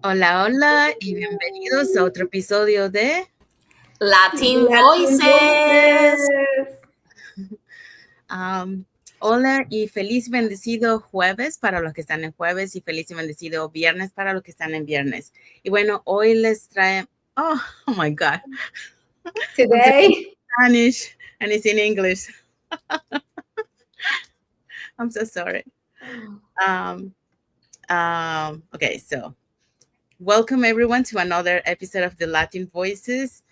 Hola, hola y bienvenidos a otro episodio de Latin Latin Voices. voices. um, Hola y feliz bendecido jueves para los que están en jueves y feliz y bendecido viernes para los que están en viernes. Y bueno, hoy les trae, oh my God, I'm saying Today, Spanish and it's in English. I'm so sorry. Um, okay, so welcome everyone to another episode of the Latin Voices.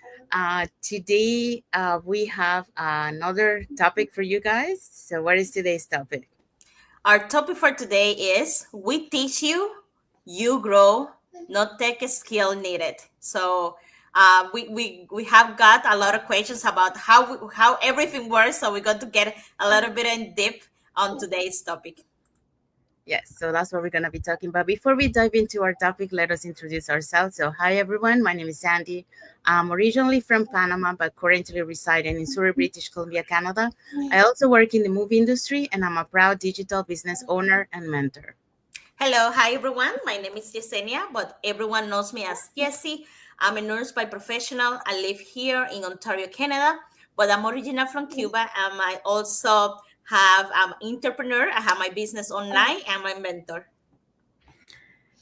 Today we have another topic for you guys. So, what is today's topic? Our topic for today is we teach you, you grow, not take a skill needed. So we have got a lot of questions about how everything works. So we're going to get a little bit in depth on today's topic. Yes, so that's what we're going to be talking about. Before we dive into our topic, let us introduce ourselves. So, hi everyone, my name is Sandy. I'm originally from Panama, but currently residing in Surrey, British Columbia, Canada. I also work in the movie industry, and I'm a proud digital business owner and mentor. Hello, hi everyone. My name is Yesenia, but everyone knows me as Jessie. I'm a nurse by professional. I live here in Ontario, Canada, but I'm original from Cuba. And I also have I'm entrepreneur. I have my business online and my mentor.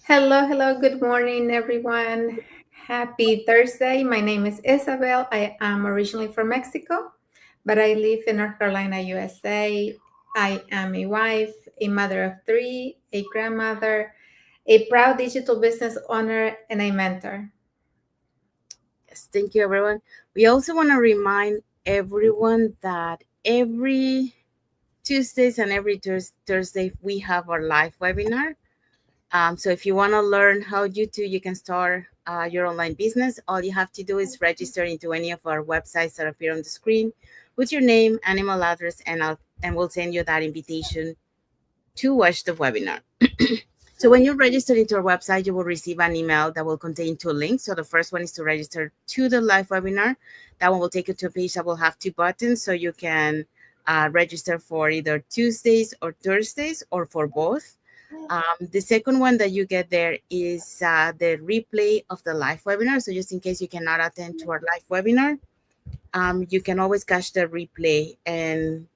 hello, good morning, everyone. Happy Thursday. My name is Isabel. I am originally from Mexico, but I live in North Carolina, USA. I am a wife, a mother of three, a grandmother, a proud digital business owner, and a mentor. Yes, thank you, everyone. We also want to remind everyone that every Tuesdays and every Thursday we have our live webinar. So if you want to learn how you can start your online business, all you have to do is register into any of our websites that appear on the screen with your name, email address, and we'll send you that invitation to watch the webinar. So when you register into our website, you will receive an email that will contain two links. So the first one is to register to the live webinar. That one will take you to a page that will have two buttons, so you can register for either Tuesdays or Thursdays or for both. The second one that you get there is the replay of the live webinar. So just in case you cannot attend to our live webinar, you can always catch the replay. And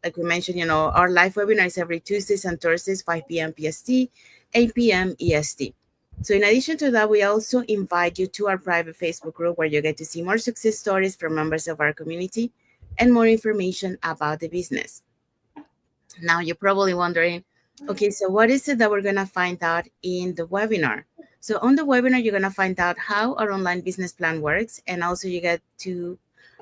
like we mentioned, our live webinar is every Tuesdays and Thursdays, 5 p.m. PST, 8 p.m. EST. So in addition to that, we also invite you to our private Facebook group where you get to see more success stories from members of our community and more information about the business. Now you're probably wondering, okay, so what is it that we're going to find out in the webinar? So on the webinar, you're going to find out how our online business plan works. And also you have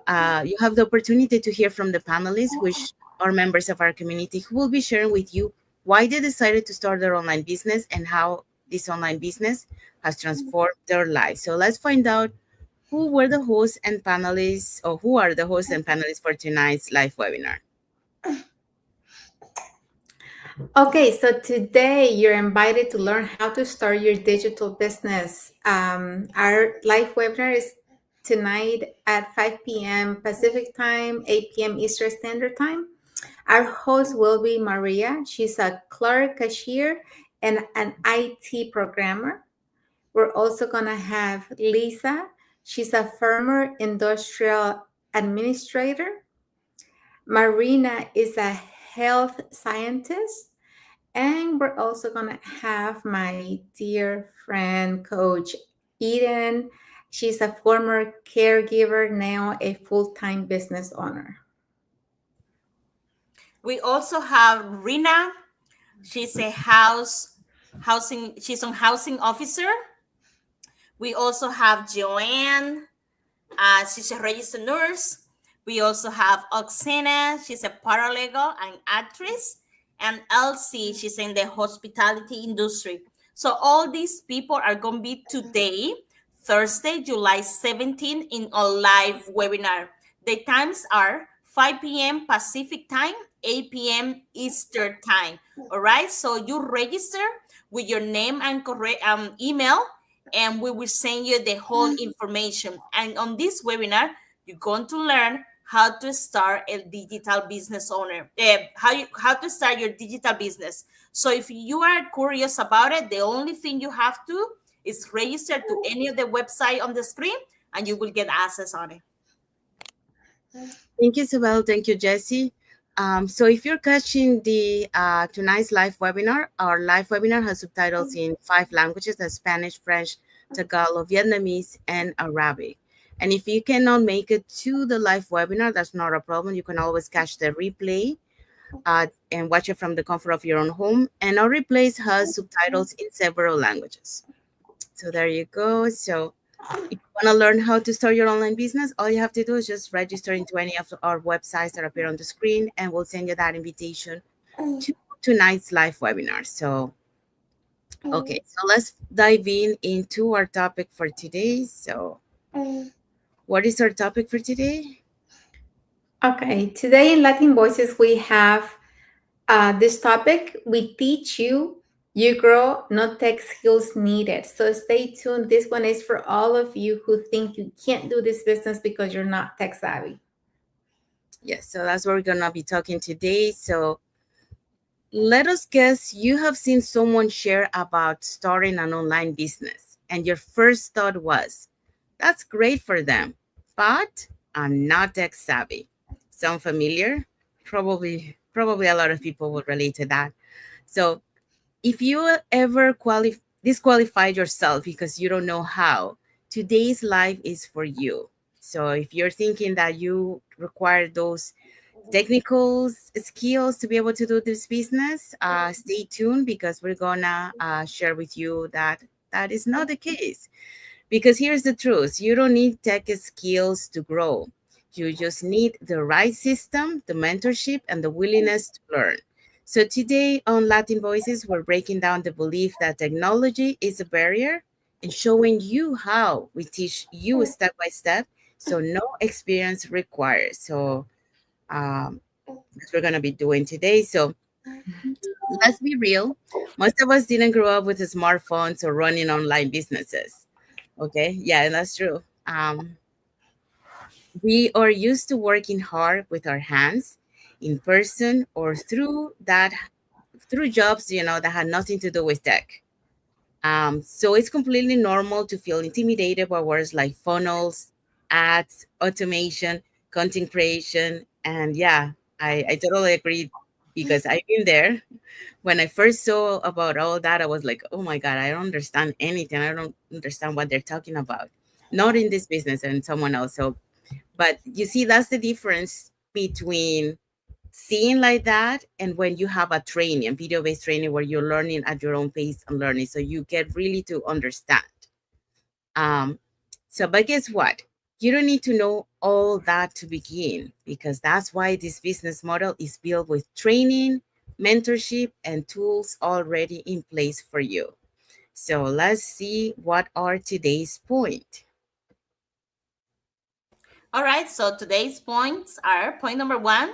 the opportunity to hear from the panelists, which are members of our community who will be sharing with you why they decided to start their online business and how this online business has transformed their lives. So let's find out who were the hosts and panelists, or who are the hosts and panelists for tonight's live webinar. Okay, so today you're invited to learn how to start your digital business. Our live webinar is tonight at 5 p.m. Pacific time, 8 p.m. Eastern Standard Time. Our host will be Maria. She's a clerk cashier and an IT programmer. We're also going to have Lisa. She's a former industrial administrator. Marina is a health scientist. And we're also going to have my dear friend, Coach Eden. She's a former caregiver, now a full time business owner. We also have Rina. She's a she's a housing officer. We also have Joanne. She's a registered nurse. We also have Oksana. She's a paralegal and actress. And Elsie, she's in the hospitality industry. So all these people are going to be today, Thursday, July 17th, in a live webinar. The times are 5 p.m. Pacific time, 8 p.m. Eastern time. All right. So you register with your name and correct email, and we will send you the whole information. And on this webinar, you're going to learn how to start a digital business owner, how to start your digital business. So if you are curious about it, the only thing you have to It's registered to any of the website on the screen, and you will get access on it. Thank you, Isabel. Thank you, Jesse. So if you're catching the tonight's live webinar, our live webinar has subtitles in 5 languages: that's Spanish, French, Tagalog, Vietnamese, and Arabic. And if you cannot make it to the live webinar, that's not a problem. You can always catch the replay and watch it from the comfort of your own home. And our replays has subtitles in several languages. So there you go. So if you want to learn how to start your online business, all you have to do is just register into any of our websites that appear on the screen, and we'll send you that invitation to tonight's live webinar. So, okay, so let's dive in into our topic for today. So, what is our topic for today? Okay, today in Latin Voices, we have this topic. We teach you, you grow, no tech skills needed. So stay tuned. This one is for all of you who think you can't do this business because you're not tech savvy. Yes, so that's what we're going to be talking today. So, let us guess you have seen someone share about starting an online business, and your first thought was, that's great for them, but I'm not tech savvy. Sound familiar? Probably a lot of people would relate to that. So if you ever disqualified yourself because you don't know how, today's life is for you. So if you're thinking that you require those technical skills to be able to do this business, stay tuned because we're gonna share with you that that is not the case. Because here's the truth: you don't need tech skills to grow. You just need the right system, the mentorship, and the willingness to learn. So, today on Latin Voices, we're breaking down the belief that technology is a barrier and showing you how we teach you step by step. So, no experience required. So, that's what we're going to be doing today. So, let's be real. Most of us didn't grow up with smartphones or running online businesses. Okay, yeah, that's true. We are used to working hard with our hands in person or through jobs, that had nothing to do with tech. So it's completely normal to feel intimidated by words like funnels, ads, automation, content creation, and yeah, I totally agree because I've been there. When I first saw about all that, I was like, oh my God, I don't understand anything. I don't understand what they're talking about. Not in this business and someone else. So, but you see, that's the difference between seeing like that and when you have a training, a video-based training where you're learning at your own pace and learning. So you get really to understand. Um, but guess what? You don't need to know all that to begin because that's why this business model is built with training, mentorship, and tools already in place for you. So let's see what are today's point. All right, so today's points are point number one,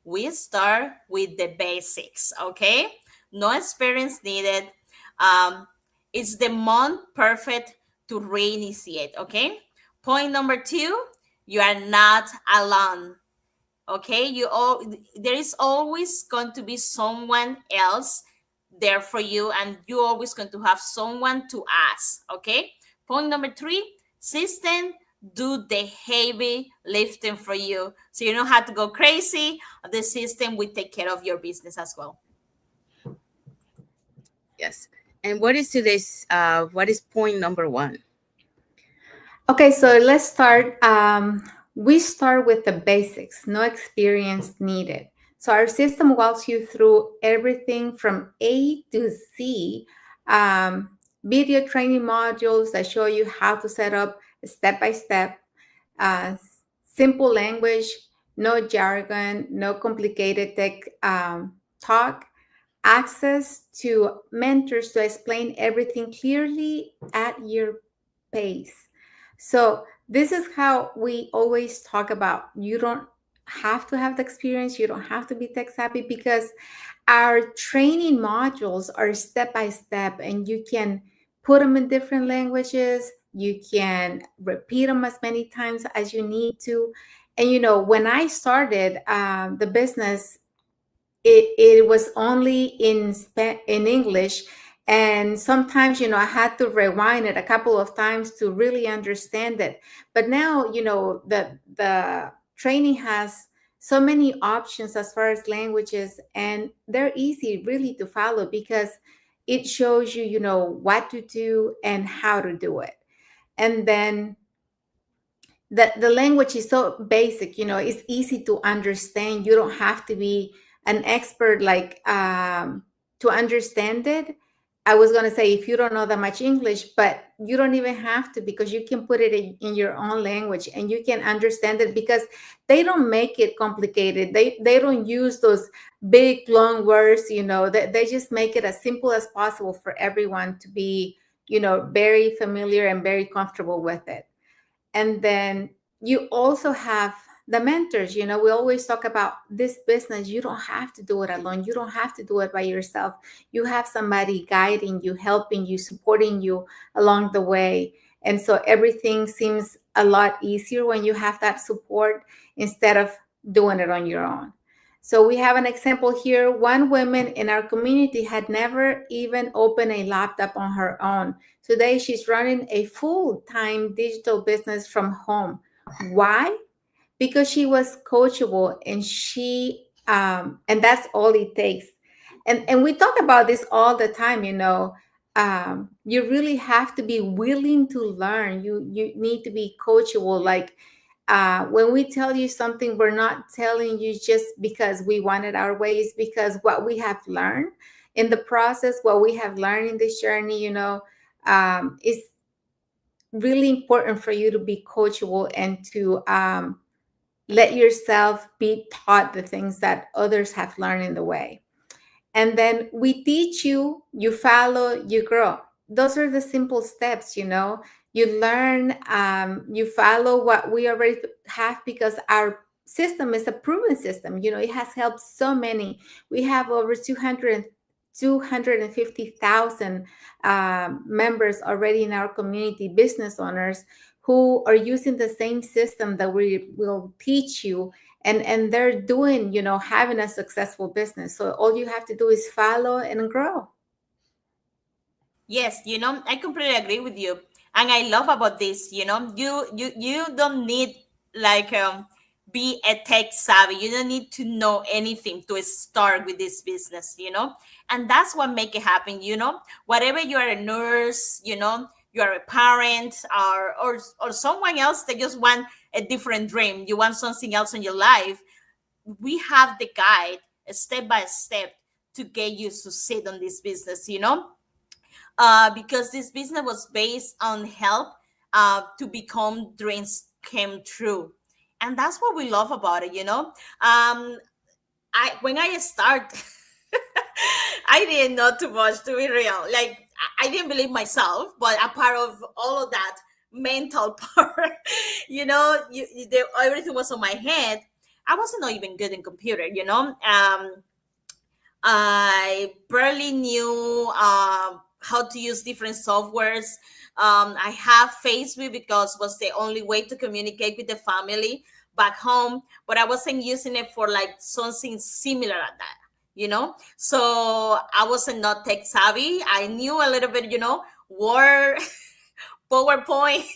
we start with the basics, okay? No experience needed. Um, it's the month perfect to reinitiate, okay? Point number two, you are not alone, okay? There is always going to be someone else there for you, and you're always going to have someone to ask, okay? Point number three, system do the heavy lifting for you, so you don't have to go crazy. The system will take care of your business as well. Yes. And what is point number one? Okay, so let's start. We start with the basics, no experience needed. So our system walks you through everything from A to Z, video training modules that show you how to set up step by step, uh, simple language, no jargon, no complicated tech talk, access to mentors to explain everything clearly at your pace. So this is how we always talk about, you don't have to have the experience, you don't have to be tech savvy, because our training modules are step by step, and you can put them in different languages, you can repeat them as many times as you need to. And when I started the business, it was only in English, And sometimes, I had to rewind it a couple of times to really understand it. But now, the training has so many options as far as languages, and they're easy really to follow because it shows you, what to do and how to do it. And then the language is so basic, it's easy to understand. You don't have to be an expert, like, to understand it. I was going to say, if you don't know that much English, but you don't even have to, because you can put it in your own language and you can understand it, because they don't make it complicated. They don't use those big long words, they just make it as simple as possible for everyone to be, very familiar and very comfortable with it. And then you also have the mentors. We always talk about this business. You don't have to do it alone. You don't have to do it by yourself. You have somebody guiding you, helping you, supporting you along the way. And so everything seems a lot easier when you have that support instead of doing it on your own. So we have an example here. One woman in our community had never even opened a laptop on her own. Today, she's running a full-time digital business from home. Why? Because she was coachable, and and that's all it takes. And we talk about this all the time. You really have to be willing to learn. You need to be coachable. Like, when we tell you something, we're not telling you just because we want it our way. It's because what we have learned in the process, what we have learned in this journey, is really important for you to be coachable and to let yourself be taught the things that others have learned in the way. And then we teach you, you follow, you grow. Those are the simple steps. You learn, you follow what we already have, because our system is a proven system. It has helped so many. We have over 250,000 members already in our community, business owners who are using the same system that we will teach you, and they're doing, having a successful business. So all you have to do is follow and grow. Yes, I completely agree with you. And I love about this, you don't need like be a tech savvy. You don't need to know anything to start with this business. And that's what make it happen. Whatever you are a nurse, you are a parent, or someone else that just want a different dream. You want something else in your life. We have the guide step by step to get you to succeed on this business. Because this business was based on help to become dreams came true, and that's what we love about it. I when I start, I didn't know too much, to be real. Like, I didn't believe myself, but a part of all of that mental part, everything was on my head. I wasn't not even good in computer. I barely knew how to use different softwares. I have Facebook because was the only way to communicate with the family back home, but I wasn't using it for like something similar at that. So I wasn't not tech savvy. I knew a little bit, Word, PowerPoint,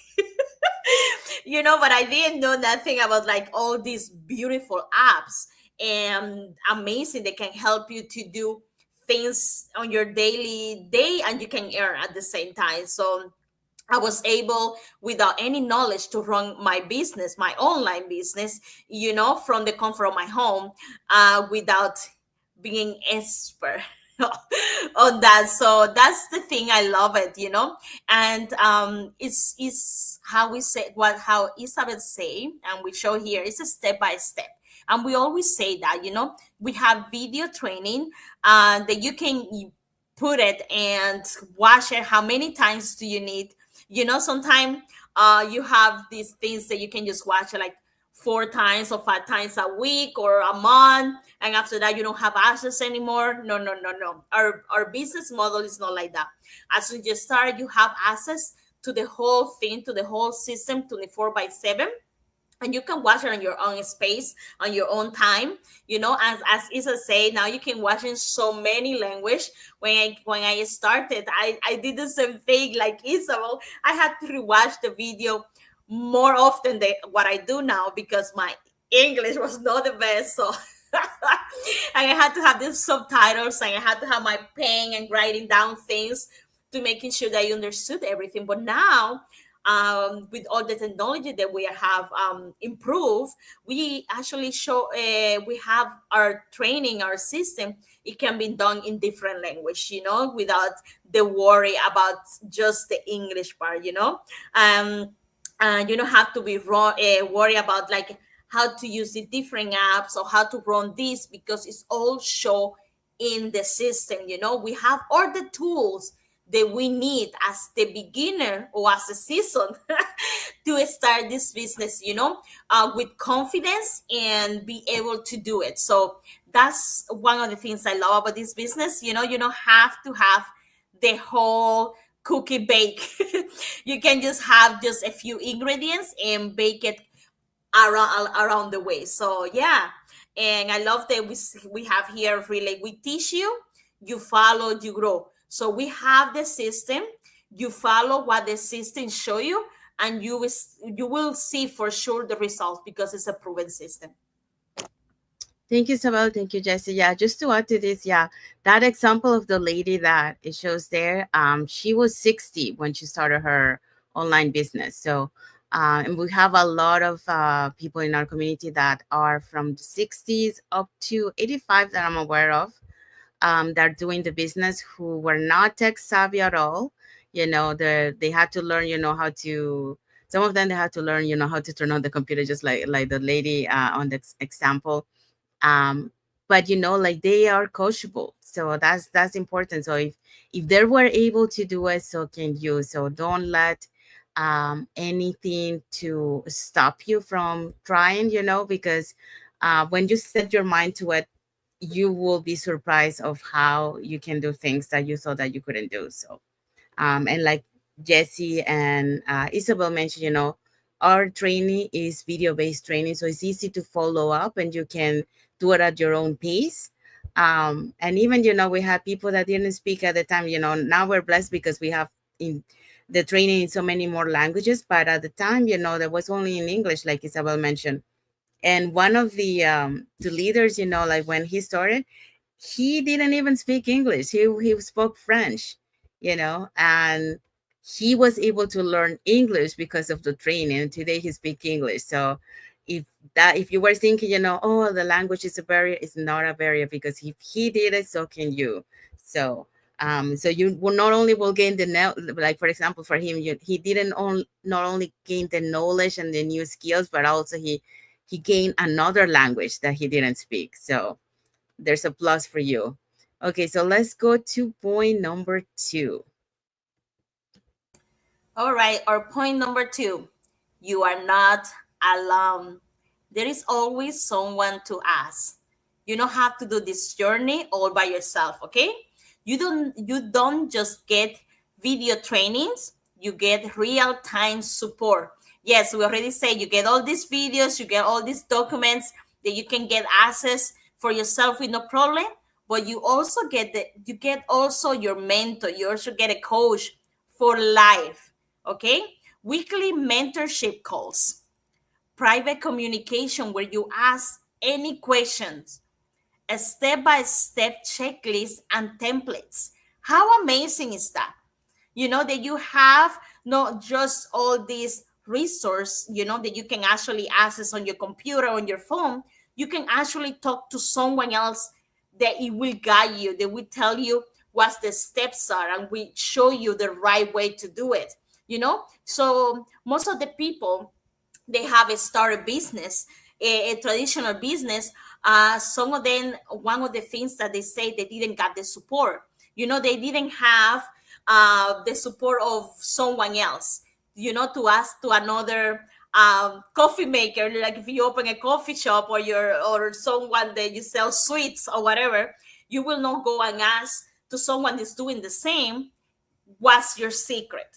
but I didn't know nothing about like all these beautiful apps and amazing that can help you to do things on your daily day and you can earn at the same time. So I was able, without any knowledge, to run my business, my online business, from the comfort of my home, without being expert on that. So that's the thing. I love it. And it's how we say how Isabel say, and we show here. It's a step by step. And we always say that. We have video training that you can put it and watch it. How many times do you need? Sometimes you have these things that you can just watch it like 4 times or 5 times a week or a month, and after that you don't have access anymore. No, no, no, no. Our business model is not like that. As soon as you start, you have access to the whole thing, to the whole system, 24/7. and you can watch it on your own space, on your own time. As Isa say, now you can watch in so many language. When I started, I did the same thing like Isabel. I had to rewatch the video more often than what I do now, because my English was not the best. So and I had to have these subtitles, and I had to have my pen and writing down things to making sure that I understood everything. But now, with all the technology that we have improved, we actually we have our training, our system. It can be done in different language, without the worry about just the English part. You don't have to be worry about like how to use the different apps or how to run this, because it's all show in the system. We have all the tools that we need as the beginner or as a season to start this business, with confidence and be able to do it. So that's one of the things I love about this business. You don't have to have the whole cookie bake. You can just have just a few ingredients and bake it around the way. So yeah, and I love that we have here really, we teach you, you follow, you grow. So we have the system, you follow what the system show you, and you will see for sure the results, because it's a proven system. Thank you, Isabel. Thank you, Jesse. Yeah, just to add to this, yeah, that example of the lady that it shows there, she was 60 when she started her online business. So, and we have a lot of people in our community that are from the 60s up to 85 that I'm aware of, that are doing the business, who were not tech savvy at all. They had to learn, how to. Some of them they had to learn, how to turn on the computer, just like the lady on the example. But like they are coachable, so that's important. So if they were able to do it, so can you. So don't let anything to stop you from trying, because when you set your mind to it, you will be surprised of how you can do things that you thought that you couldn't do. So and like Jesse and Isabel mentioned, our training is video based training, so it's easy to follow up and you can do it at your own pace. And even, we had people that didn't speak at the time. Now we're blessed because we have in the training in so many more languages, but at the time, there was only in English, like Isabel mentioned. And one of the leaders, like when he started, he didn't even speak English. He spoke French, and he was able to learn English because of the training. And today he speaks English. So if you were thinking, oh, the language is a barrier, it's not a barrier, because if he did it, so can you. So so you will not only will gain like for example, for him, he didn't not only gain the knowledge and the new skills, but also he gained another language that he didn't speak. So there's a plus for you. Okay, so let's go to point number 2. All right, our point number 2, you are not alone. There is always someone to ask. You don't have to do this journey all by yourself, okay? You don't just get video trainings, you get real-time support. Yes, we already said you get all these videos, you get all these documents that you can get access for yourself with no problem, but you get also your mentor, you also get a coach for life. Okay, weekly mentorship calls, private communication where you ask any questions, a step-by-step checklist and templates. How amazing is that? That you have not just all these resource, that you can actually access on your computer, on your phone. You can actually talk to someone else that it will guide you, they will tell you what the steps are, and we show you the right way to do it. So most of the people, they have a started business, a traditional business. Some of them, one of the things that they say, they didn't get the support. They didn't have the support of someone else, to ask to another coffee maker. Like if you open a coffee shop, or someone that you sell sweets or whatever, you will not go and ask to someone that's doing the same, what's your secret?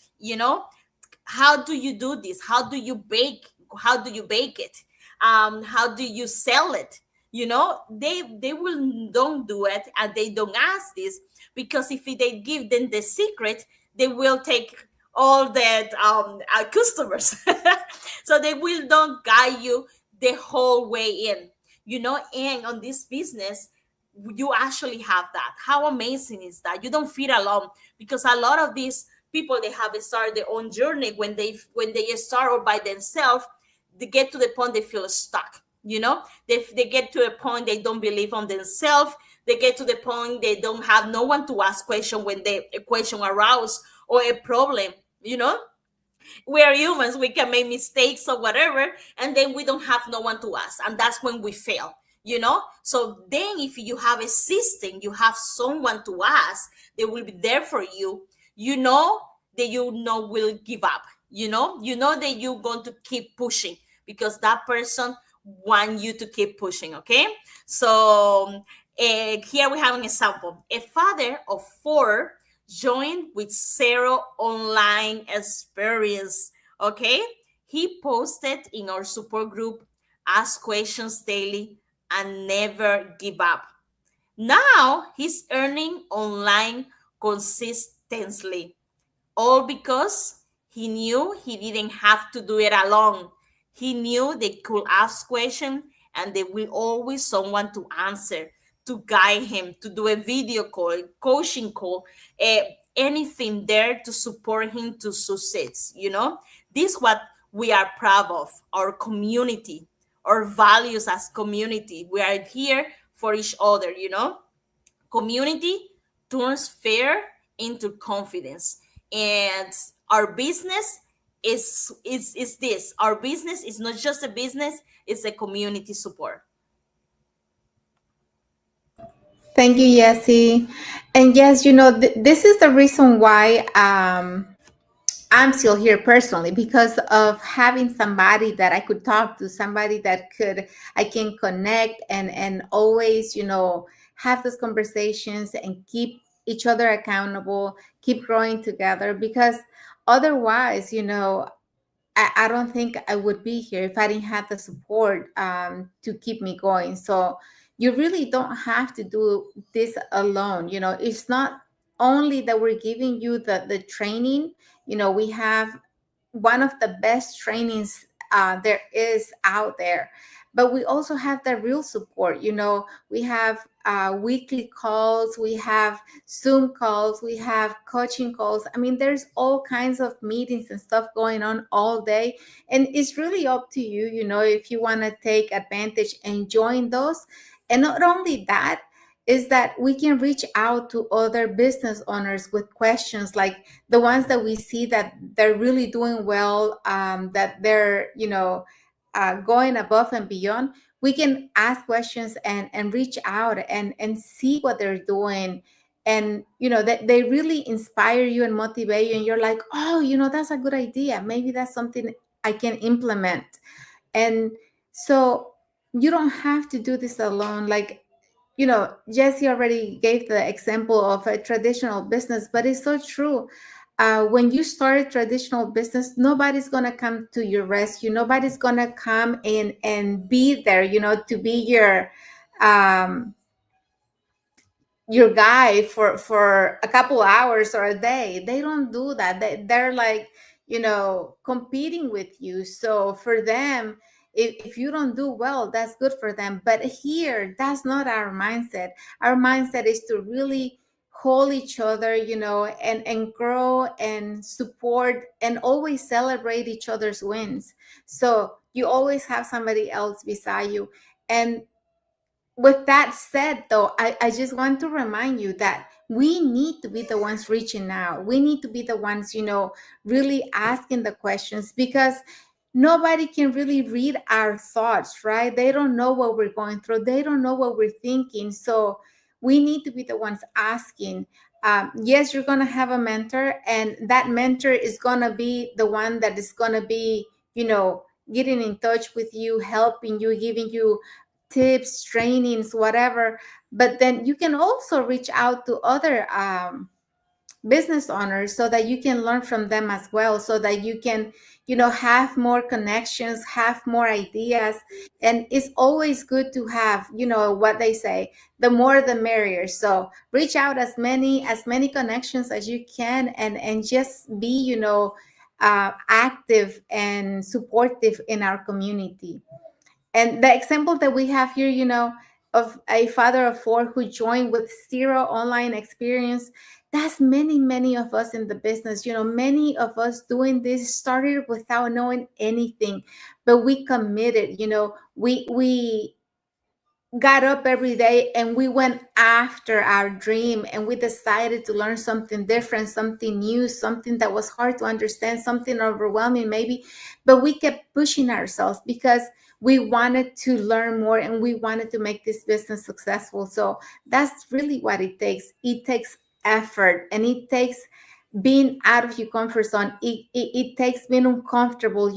How do you do this? How do you bake? how do you bake it, how do you sell it. They will don't do it, and they don't ask this, because if they give them the secret, they will take all that customers. So they will don't guide you the whole way in. And on this business, you actually have that. How amazing is that? You don't feel alone, because a lot of these people, they have started their own journey. When they start all by themselves, they get to the point they feel stuck. They get to a point they don't believe on themselves. They get to the point they don't have no one to ask question when a question arouse, or a problem. We are humans, we can make mistakes or whatever, and then we don't have no one to ask, and that's when we fail. So then, if you have a system, you have someone to ask, they will be there for you. you know that will give up. You know that you're going to keep pushing, because that person want you to keep pushing. Okay. So here we have an example. A father of four joined with zero online experience. Okay. He posted in our support group, ask questions daily and never give up. Now he's earning online consistently, all because he knew he didn't have to do it alone. He knew they could ask questions, and there will always someone to answer, to guide him, to do a video call, a coaching call, anything there to support him to succeed. This is what we are proud of, our community, our values as community. We are here for each other. Community turns fear into confidence. And our business is this. Our business is not just a business, it's a community support. Thank you, Yessie. And yes, this is the reason why I'm still here personally, because of having somebody that I could talk to, somebody that I can connect and always, have those conversations and keep each other accountable, keep growing together. Because otherwise, I don't think I would be here if I didn't have the support to keep me going. So you really don't have to do this alone. It's not only that we're giving you the training. We have one of the best trainings there is out there, but we also have the real support. We have weekly calls, we have Zoom calls, we have coaching calls. I mean, there's all kinds of meetings and stuff going on all day, and it's really up to you, if you want to take advantage and join those. And not only that, is that we can reach out to other business owners with questions, like the ones that we see that they're really doing well, that they're going above and beyond. We can ask questions and reach out and see what they're doing, and that they really inspire you and motivate you, and you're like, oh, that's a good idea, maybe that's something I can implement. And so you don't have to do this alone. Like, Jesse already gave the example of a traditional business, but it's so true. When you start a traditional business, nobody's going to come to your rescue. Nobody's going to come in and be there, to be um, your guy for a couple hours or a day. They don't do that. They're like, competing with you. So for them, if you don't do well, that's good for them. But here, that's not our mindset. Our mindset is to really hold each other, and grow and support and always celebrate each other's wins. So you always have somebody else beside you. And with that said, though, I just want to remind you that we need to be the ones reaching out. We need to be the ones, really asking the questions, because nobody can really read our thoughts, right? They don't know what we're going through. They don't know what we're thinking. So we need to be the ones asking. Yes, you're going to have a mentor, and that mentor is going to be the one that is going to be, getting in touch with you, helping you, giving you tips, trainings, whatever. But then you can also reach out to other business owners, so that you can learn from them as well, so that you can, have more connections, have more ideas. And it's always good to have, what they say, the more the merrier. So reach out as many connections as you can, and just be, active and supportive in our community. And the example that we have here, of a father of four who joined with zero online experience, that's many of us in the business. Many of us doing this started without knowing anything, but we committed. We got up every day and we went after our dream, and we decided to learn something different, something new, something that was hard to understand, something overwhelming maybe, but we kept pushing ourselves because we wanted to learn more and we wanted to make this business successful. So that's really what it takes. It takes effort, and it takes being out of your comfort zone. It takes being uncomfortable.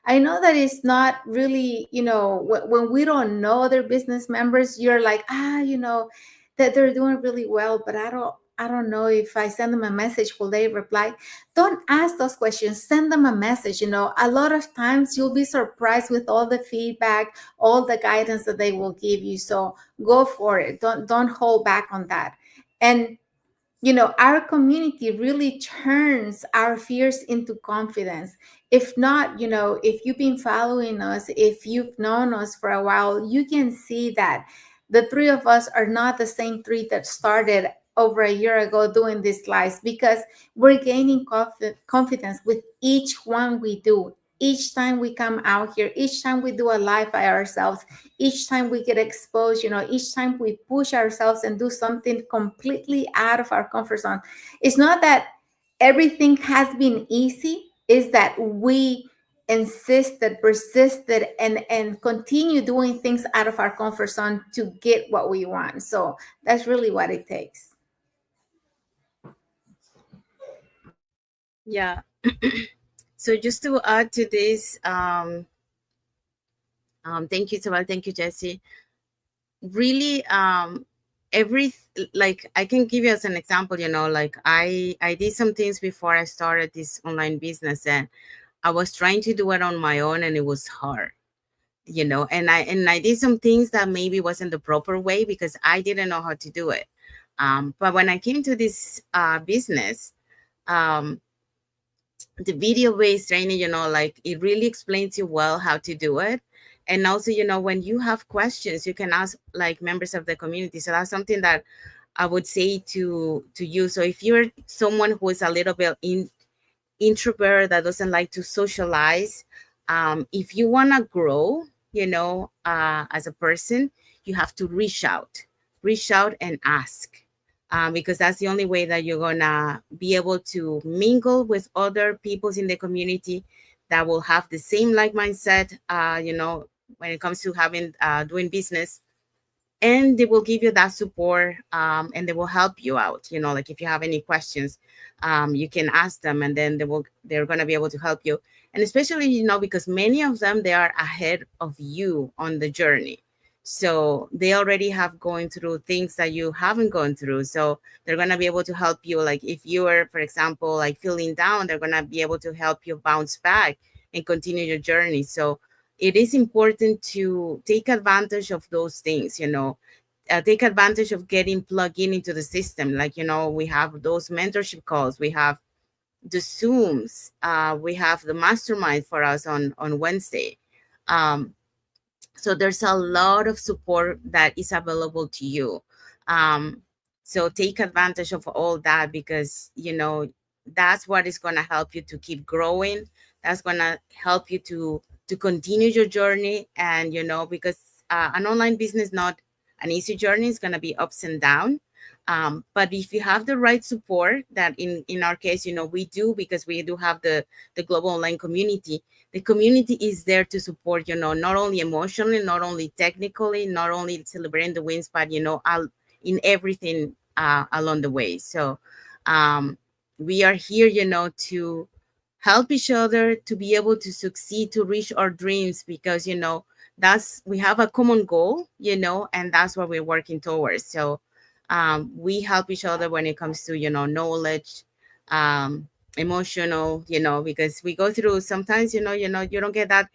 I know that it's not really, when we don't know other business members, you're like, that they're doing really well, but I don't know if I send them a message, will they reply? Don't ask those questions. Send them a message. A lot of times you'll be surprised with all the feedback, all the guidance that they will give you. So go for it. Don't hold back on that. And our community really turns our fears into confidence. If not, if you've been following us, if you've known us for a while, you can see that the three of us are not the same three that started over a year ago doing these lives, because we're gaining confidence with each one we do. Each time we come out here, each time we do a live by ourselves, each time we get exposed, each time we push ourselves and do something completely out of our comfort zone. It's not that everything has been easy, is that we insisted, persisted, and continue doing things out of our comfort zone to get what we want. So that's really what it takes. Yeah. So just to add to this, thank you, Isabel. Thank you, Jesse. Really, every like I can give you as an example. Like I did some things before I started this online business, and I was trying to do it on my own, and it was hard. And I did some things that maybe wasn't the proper way because I didn't know how to do it. But when I came to this business, um, the video based training, like it really explains you well how to do it. And also, when you have questions, you can ask like members of the community. So that's something that I would say to you. So if you're someone who is a little bit introvert that doesn't like to socialize, if you want to grow, as a person, you have to reach out and ask, because that's the only way that you're gonna be able to mingle with other peoples in the community that will have the same like mindset, when it comes to having doing business, and they will give you that support, and they will help you out. Like if you have any questions, you can ask them, and then they're going to be able to help you. And especially, because many of them, they are ahead of you on the journey, so they already have going through things that you haven't gone through, so they're going to be able to help you. Like if you are, for example, like feeling down, they're going to be able to help you bounce back and continue your journey. So it is important to take advantage of those things, take advantage of getting plugged into the system. Like, we have those mentorship calls, we have the Zooms, we have the mastermind for us on Wednesday. Um, so there's a lot of support that is available to you. um, so take advantage of all that, because that's what is going to help you to keep growing. That's going to help you to continue your journey. And because an online business not an easy journey, it's going to be ups and down. But if you have the right support, that in our case, we do, because we do have the global online community. The community is there to support, not only emotionally, not only technically, not only celebrating the wins, but in everything along the way. So we are here, to help each other to be able to succeed, to reach our dreams, because that's we have a common goal, and that's what we're working towards. So We help each other when it comes to, knowledge, um, emotional, because we go through sometimes, you don't get that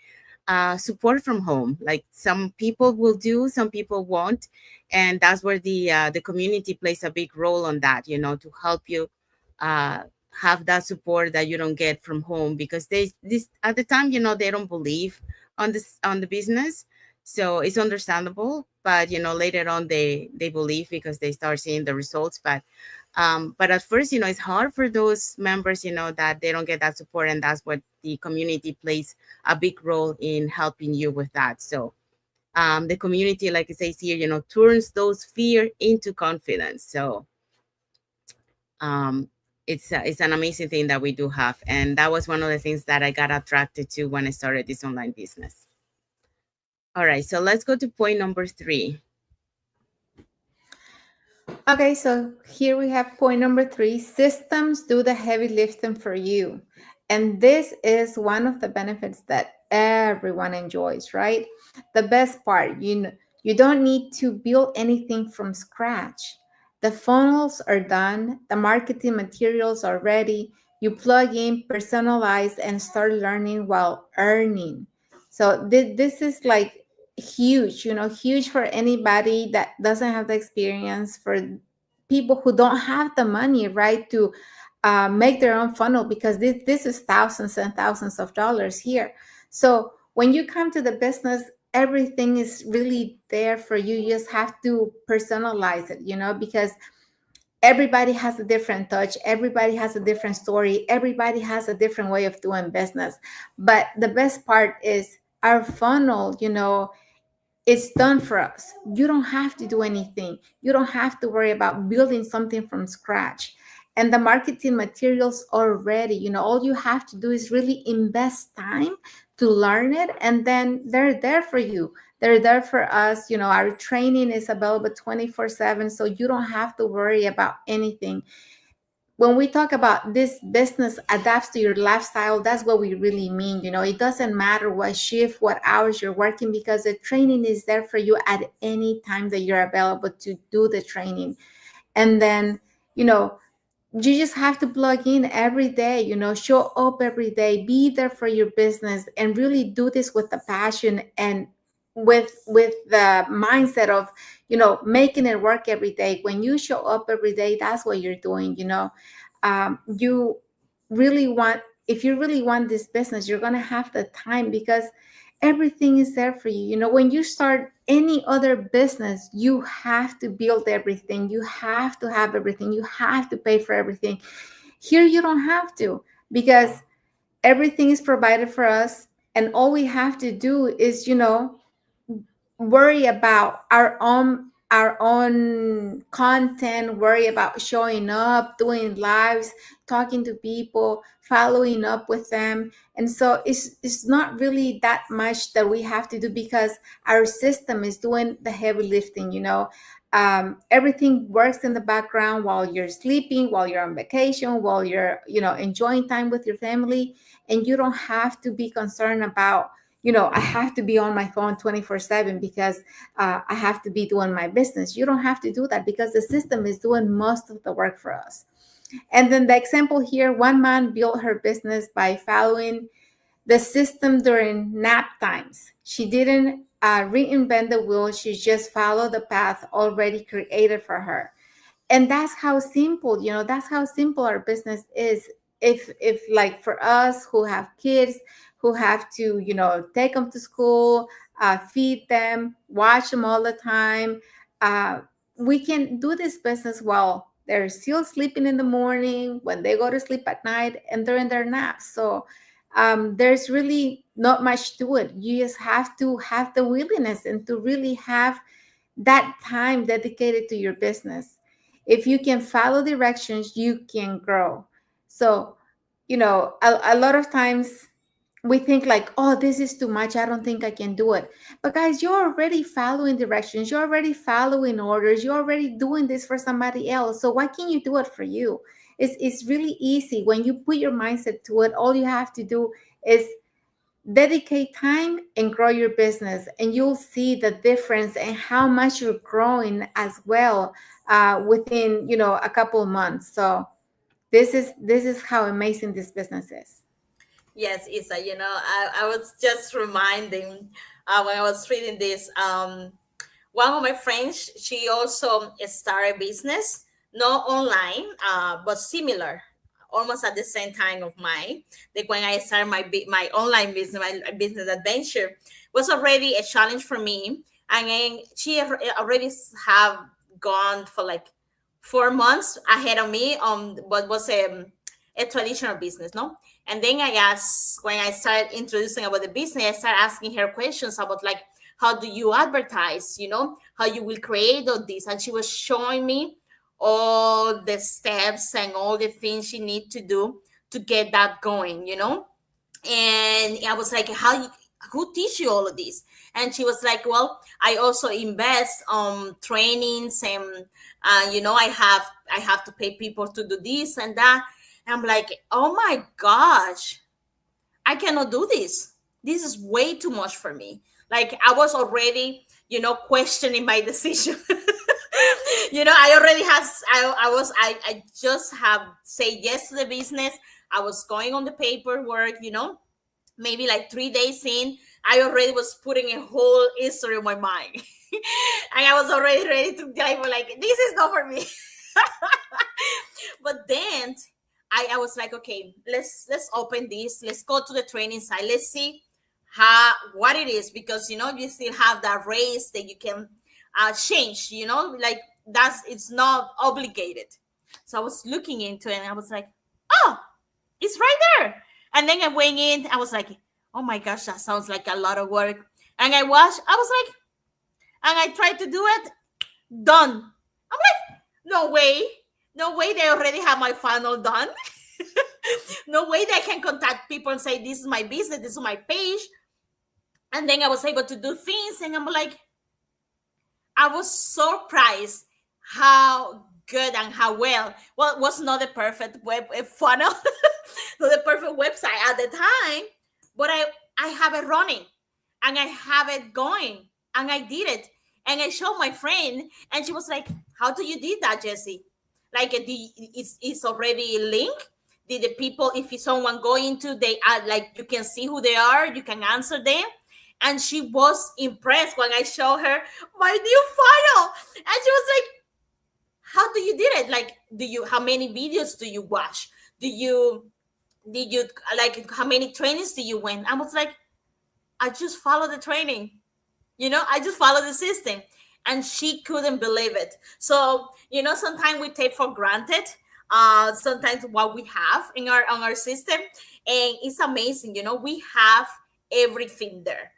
support from home. Like some people will do, some people won't, and that's where the community plays a big role on that. To help you uh, have that support that you don't get from home, because they this at the time, they don't believe on the business, so it's understandable. But later on they believe because they start seeing the results. But at first, it's hard for those members, that they don't get that support, and that's what the community plays a big role in helping you with that. So the community, like it says here, turns those fear into confidence. So um, it's an amazing thing that we do have, and that was one of the things that I got attracted to when I started this online business. All right, so let's go to point number 3. Okay, so here we have point number 3. Systems do the heavy lifting for you. And this is one of the benefits that everyone enjoys, right? The best part, you don't need to build anything from scratch. The funnels are done, the marketing materials are ready. You plug in, personalize, and start learning while earning. So this is like huge, huge for anybody that doesn't have the experience, for people who don't have the money, right, to make their own funnel, because this is thousands and thousands of dollars here. So when you come to the business, everything is really there for you. You just have to personalize it, because everybody has a different touch, everybody has a different story, everybody has a different way of doing business. But the best part is our funnel, it's done for us. You don't have to do anything. You don't have to worry about building something from scratch. And the marketing materials are ready. All you have to do is really invest time to learn it, and then they're there for you. They're there for us. Our training is available 24/7, so you don't have to worry about anything. When we talk about this business adapts to your lifestyle, that's what we really mean. It doesn't matter what shift, what hours you're working, because the training is there for you at any time that you're available to do the training. And then, you just have to plug in every day, show up every day, be there for your business, and really do this with the passion and with the mindset of making it work every day. When you show up every day, that's what you're doing. You really want, if you really want this business, you're going to have the time, because everything is there for you. When you start any other business, you have to build everything, you have to have everything, you have to pay for everything. Here you don't have to, because everything is provided for us, and all we have to do is worry about our own content, worry about showing up, doing lives, talking to people, following up with them. And so it's not really that much that we have to do, because our system is doing the heavy lifting. Everything works in the background while you're sleeping, while you're on vacation, while you're enjoying time with your family. And you don't have to be concerned about, I have to be on my phone 24/7 because I have to be doing my business. You don't have to do that, because the system is doing most of the work for us. And then the example here, one man built her business by following the system during nap times. She didn't reinvent the wheel. She just followed the path already created for her. And that's how simple, that's how simple our business is. If like for us who have kids, who have to take them to school, feed them, watch them all the time, uh, we can do this business while they're still sleeping in the morning, when they go to sleep at night, and during their naps. So there's really not much to it. You just have to have the willingness and to really have that time dedicated to your business. If you can follow directions, you can grow. So, a lot of times we think like, oh, this is too much, I don't think I can do it. But guys, you're already following directions, you're already following orders, you're already doing this for somebody else. So why can't you do it for you? It's really easy. When you put your mindset to it, all you have to do is dedicate time and grow your business, and you'll see the difference and how much you're growing as well. within, a couple of months. So this is how amazing this business is. Yes, Isa, I was just reminding when I was reading this. One of my friends, she also started a business, not online, but similar, almost at the same time of mine. Like when I started my online business, my business adventure, was already a challenge for me. And then she already have gone for like 4 months ahead of me on what was a traditional business, no? And then I asked, when I started introducing about the business, I started asking her questions about like, how do you advertise, how you will create all this. And she was showing me all the steps and all the things she need to do to get that going. And I was like, who teach you all of this? And she was like, well, I also invest on trainings, and I have to pay people to do this and that. And I'm like, oh my gosh, I cannot do this. This is way too much for me. Like I was already, questioning my decision. I already has I just have say yes to the business. I was going on the paperwork, maybe like 3 days in, I already was putting a whole history in my mind. And I was already ready to dive like, this is not for me. But then I was like, okay, let's open this. Let's go to the training site. Let's see what it is, because you still have that race that you can change. Like it's not obligated. So I was looking into it, and I was like, oh, it's right there. And then I went in. I was like, oh my gosh, that sounds like a lot of work. And I was like, and I tried to do it. Done. I'm like, no way. No way they already have my funnel done. No way they can contact people and say, this is my business, this is my page. And then I was able to do things. And I'm like, I was surprised how good and how well, it was not the perfect web funnel, not the perfect website at the time, but I have it running, and I have it going, and I did it. And I showed my friend, and she was like, how do you did that, Jessie? Like it's already linked. Did the people, if someone go into, they add, like, you can see who they are, you can answer them. And she was impressed when I showed her my new file. And she was like, how do you did it? Like, how many videos do you watch? Did you like, how many trainings do you win? I was like, I just follow the training. I just follow the system. And she couldn't believe it. So, sometimes we take for granted sometimes what we have in our on our system. And it's amazing. We have everything there.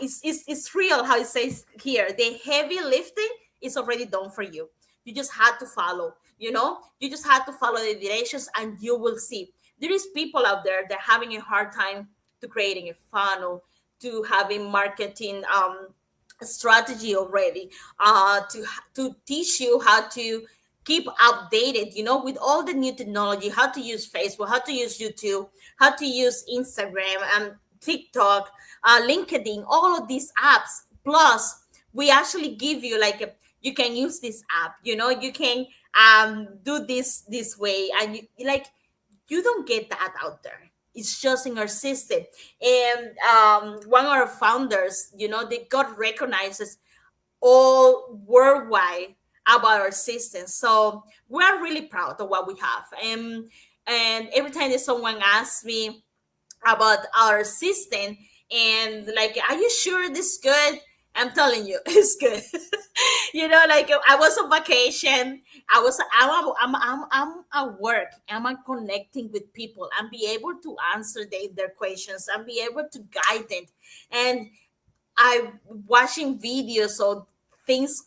It's real how it says here. The heavy lifting is already done for you. You just had to follow. You just had to follow the directions, and you will see. There is people out there that are having a hard time to creating a funnel, to having marketing strategy already, to teach you how to keep updated, with all the new technology, how to use Facebook, how to use YouTube, how to use Instagram and TikTok, LinkedIn, all of these apps. Plus, we actually give you like you can use this app. You can do this way, and you don't get that out there. It's just in our system. And one of our founders, they got recognized all worldwide about our system. So we are really proud of what we have. And every time that someone asks me about our system, and like, are you sure this is good? I'm telling you, it's good. Like I was on vacation. I'm at work. I'm connecting with people and be able to answer their questions and be able to guide them. And I'm watching videos of things.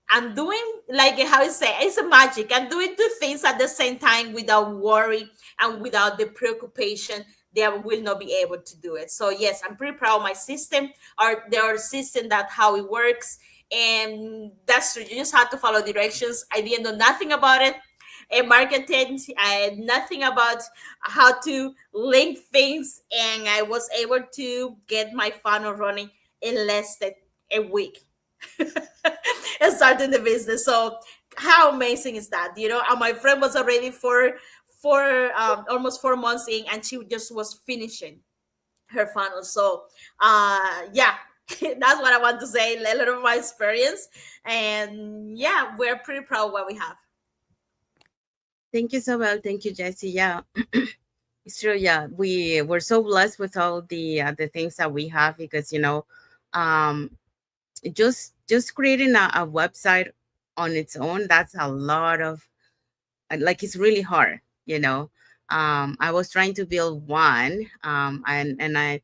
I'm doing, like how I say, it's a magic. I'm doing two things at the same time without worry and without the preoccupation that I will not be able to do it. So yes, I'm pretty proud of my system, or their system, that how it works. And that's true. You just have to follow directions. I didn't know nothing about it. And marketing, I had nothing about how to link things, and I was able to get my funnel running in less than a week. And starting the business. So how amazing is that? You know, and my friend was already almost 4 months in, and she just was finishing her funnel. So yeah, that's what I want to say, a little of my experience. And yeah, we're pretty proud of what we have. Thank you, Isabel. Thank you, Jesse. Yeah, it's true. Yeah, we're so blessed with all the things that we have because um, just creating a website on its own, that's a lot of like it's really hard. I was trying to build one, and I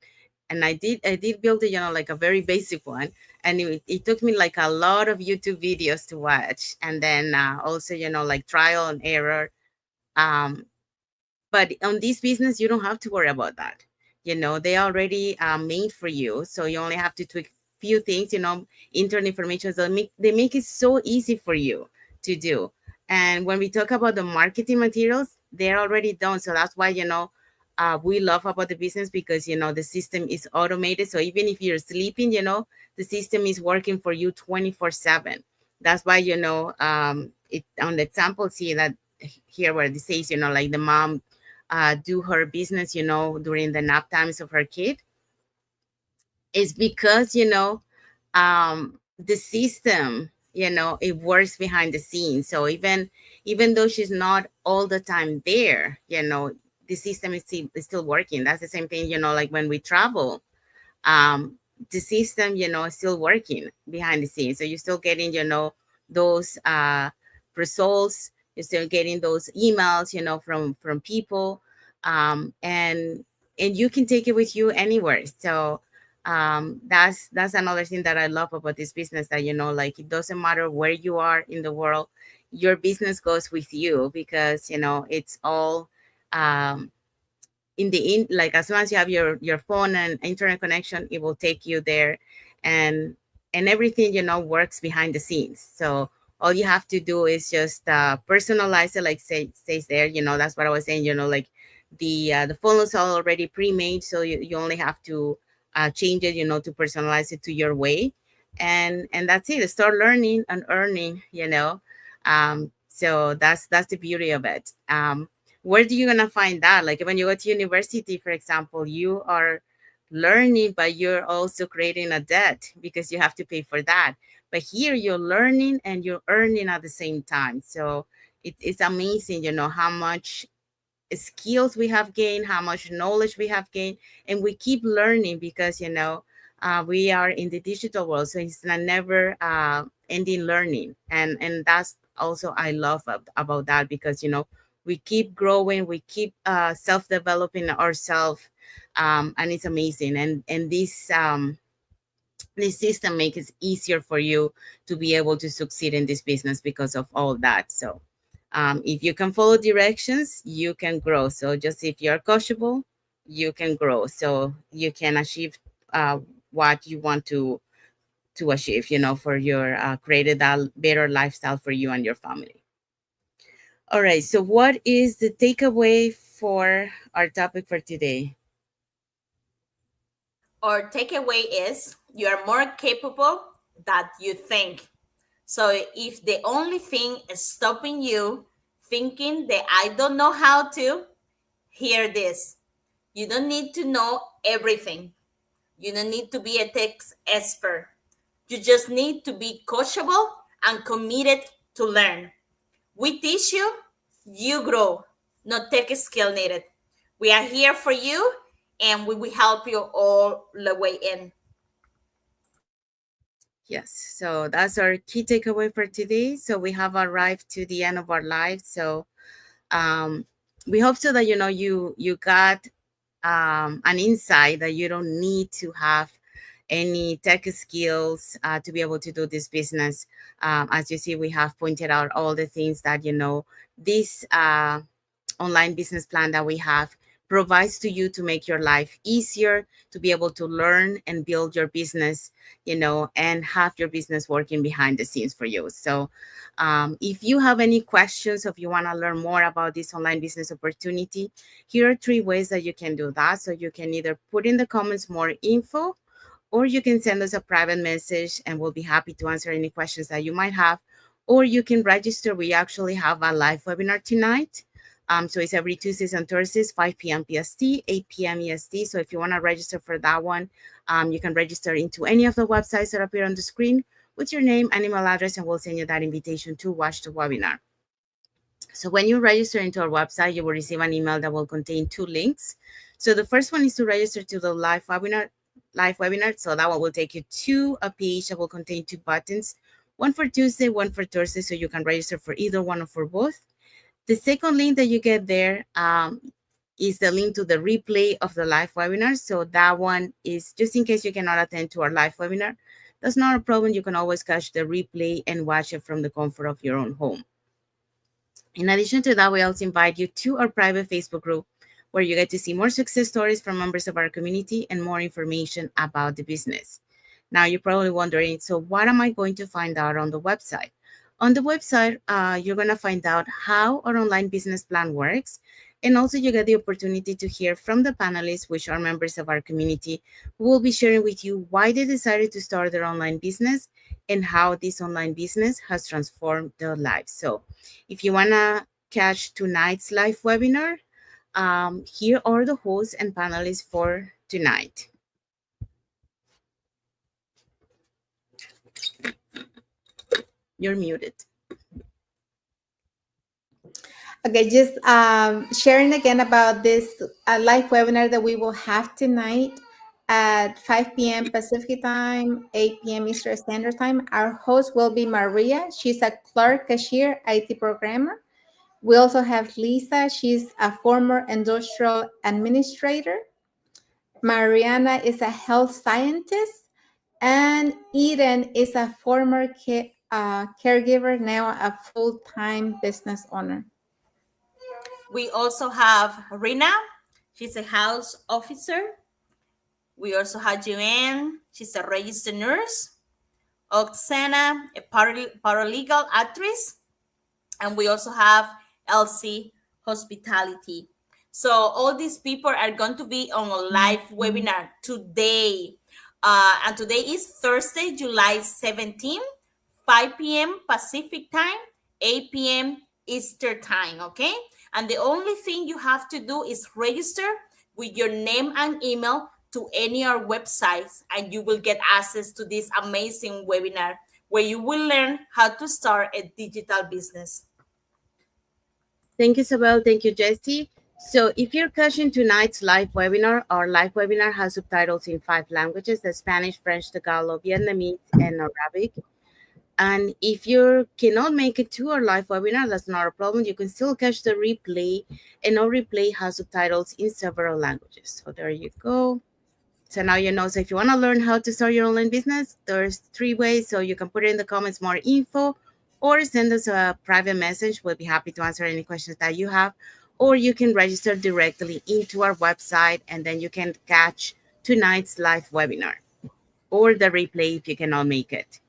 did build it, like a very basic one, and it took me like a lot of YouTube videos to watch, and then also like trial and error. um but on this business, you don't have to worry about that. They already made for you, so you only have to tweak few things. Internal information. So they make it so easy for you to do. And when we talk about the marketing materials, they're already done. So that's why we love about the business, because the system is automated. So even if you're sleeping, the system is working for you 24/7. That's why it on the example, see that here where it says, like the mom do her business, during the nap times of her kid, is because, the system, it works behind the scenes. So even though she's not all the time there, the system is still working. That's the same thing, like when we travel, um, the system, is still working behind the scenes. So you're still getting, those results. You're still getting those emails, from people, and you can take it with you anywhere. So that's another thing that I love about this business. That like it doesn't matter where you are in the world, your business goes with you, because it's all um, like as soon as you have your phone and internet connection, it will take you there. And everything works behind the scenes. So all you have to do is just personalize it, like says there. That's what I was saying. Like the funnels are already pre-made, so you only have to change it, to personalize it to your way. And that's it. Start learning and earning. So that's the beauty of it. Where do you gonna find that? Like when you go to university, for example, you are learning, but you're also creating a debt because you have to pay for that. But here you're learning and you're earning at the same time. So it's amazing, how much skills we have gained, how much knowledge we have gained, and we keep learning because we are in the digital world, so it's a never ending learning, and that's also I love about that, because we keep growing, we keep self developing ourselves, and it's amazing, and this system makes it easier for you to be able to succeed in this business because of all that. So if you can follow directions, you can grow. So just if you're coachable, you can grow. So you can achieve what you want to achieve, for your created a better lifestyle for you and your family. All right. So what is the takeaway for our topic for today? Our takeaway is you are more capable than you think. So if the only thing is stopping you thinking that I don't know how to, hear this. You don't need to know everything. You don't need to be a tech expert. You just need to be coachable and committed to learn. We teach you, you grow, not tech skill needed. We are here for you and we will help you all the way in. Yes. So that's our key takeaway for today. So we have arrived to the end of our life. So um, we hope so that you got an insight that you don't need to have any tech skills to be able to do this business. As you see, we have pointed out all the things that this online business plan that we have provides to you to make your life easier, to be able to learn and build your business, and have your business working behind the scenes for you. So if you have any questions, if you want to learn more about this online business opportunity, here are 3 ways that you can do that. So you can either put in the comments more info, or you can send us a private message and we'll be happy to answer any questions that you might have. Or you can register. We actually have a live webinar tonight. So it's every Tuesdays and Thursdays, 5 p.m. PST, 8 p.m. EST. So if you want to register for that one, you can register into any of the websites that appear on the screen with your name and email address, and we'll send you that invitation to watch the webinar. So when you register into our website, you will receive an email that will contain 2 links. So the first one is to register to the live webinar. So that one will take you to a page that will contain 2 buttons, one for Tuesday, one for Thursday. So you can register for either one or for both. The second link that you get there is the link to the replay of the live webinar. So that one is just in case you cannot attend to our live webinar. That's not a problem. You can always catch the replay and watch it from the comfort of your own home. In addition to that, we also invite you to our private Facebook group where you get to see more success stories from members of our community and more information about the business. Now, you're probably wondering, so what am I going to find out on the website? On the website, you're going to find out how our online business plan works. And also you get the opportunity to hear from the panelists, which are members of our community, who will be sharing with you why they decided to start their online business and how this online business has transformed their lives. So if you want to catch tonight's live webinar, here are the hosts and panelists for tonight. You're muted. Okay, just sharing again about this live webinar that we will have tonight at 5 p.m. Pacific time, 8 p.m. Eastern Standard Time. Our host will be Maria. She's a clerk, cashier, IT programmer. We also have Lisa. She's a former industrial administrator. Mariana is a health scientist. And Eden is a former caregiver, now a full-time business owner. We also have Rina. She's a house officer. We also have Joanne. She's a registered nurse. Oksana, a paralegal actress. And we also have Elsie, hospitality. So all these people are going to be on a live webinar today. And today is Thursday, July 17, 5 p.m. Pacific time, 8 p.m. Eastern time, okay? And the only thing you have to do is register with your name and email to any of our websites, and you will get access to this amazing webinar where you will learn how to start a digital business. Thank you, Isabel. Thank you, Jessie. So if you're catching tonight's live webinar, our live webinar has subtitles in 5 languages: the Spanish, French, Tagalog, Vietnamese, and Arabic. And if you cannot make it to our live webinar, that's not a problem. You can still catch the replay, and our replay has subtitles in several languages. So there you go. So now you know. So if you want to learn how to start your online business, there's 3 ways. So you can put in the comments more info, or send us a private message. We'll be happy to answer any questions that you have. Or you can register directly into our website, and then you can catch tonight's live webinar or the replay if you cannot make it.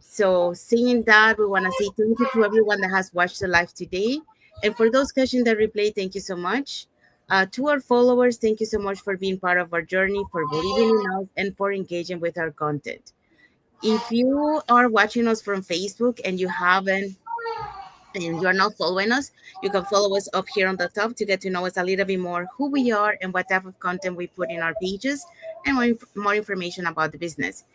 So seeing that, we want to say thank you to everyone that has watched the live today. And for those catching the replay, thank you so much. To our followers, thank you so much for being part of our journey, for believing in us, and for engaging with our content. If you are watching us from Facebook and you're not following us, you can follow us up here on the top to get to know us a little bit more, who we are and what type of content we put in our pages, and more information about the business.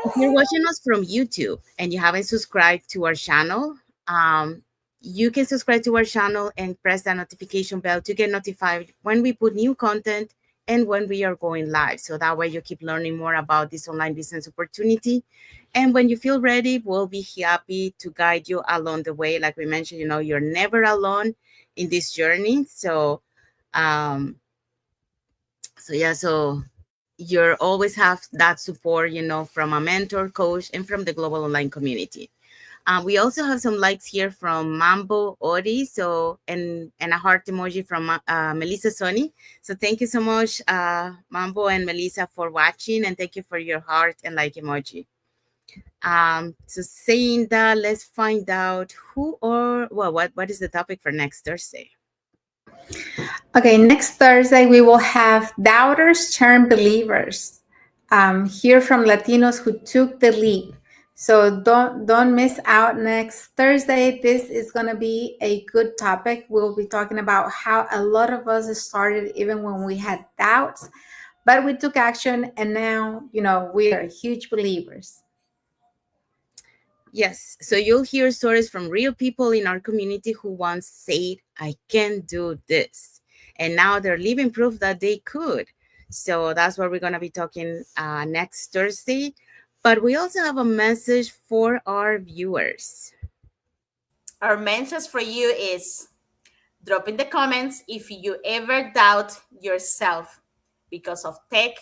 If you're watching us from YouTube and you haven't subscribed to our channel, you can subscribe to our channel and press that notification bell to get notified when we put new content and when we are going live. So that way you keep learning more about this online business opportunity. And when you feel ready, we'll be happy to guide you along the way. Like we mentioned, you're never alone in this journey. So, so you always have that support, from a mentor, coach, and from the global online community. We also have some likes here from Mambo Ori, and a heart emoji from Melissa Sony. So thank you so much, Mambo and Melissa, for watching, and thank you for your heart and like emoji. So saying that, let's find out what is the topic for next Thursday. Okay, next Thursday we will have doubters turn believers. hear from Latinos who took the leap. So don't miss out next Thursday. This is going to be a good topic. We'll be talking about how a lot of us started even when we had doubts, but we took action, and now we are huge believers. Yes, so you'll hear stories from real people in our community who once said, I can do this. And now they're living proof that they could. So that's what we're going to be talking next Thursday. But we also have a message for our viewers. Our message for you is drop in the comments if you ever doubt yourself because of tech,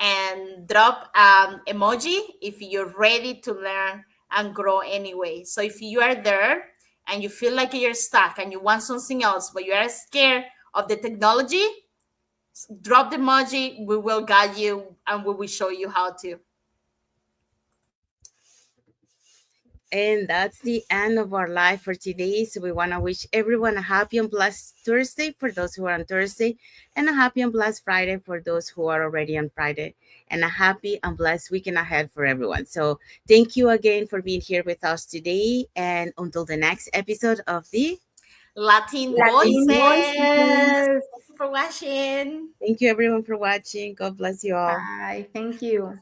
and drop emoji if you're ready to learn and grow anyway. So if you are there and you feel like you're stuck and you want something else, but you are scared of the technology, drop the emoji. We will guide you and we will show you how to. And that's the end of our live for today. So we want to wish everyone a happy and blessed Thursday for those who are on Thursday, and a happy and blessed Friday for those who are already on Friday, and a happy and blessed weekend ahead for everyone. So thank you again for being here with us today. And until the next episode of the Latin Latin voices. voices. Thank you for watching. Thank you everyone for watching. God bless you all. Bye. Thank you.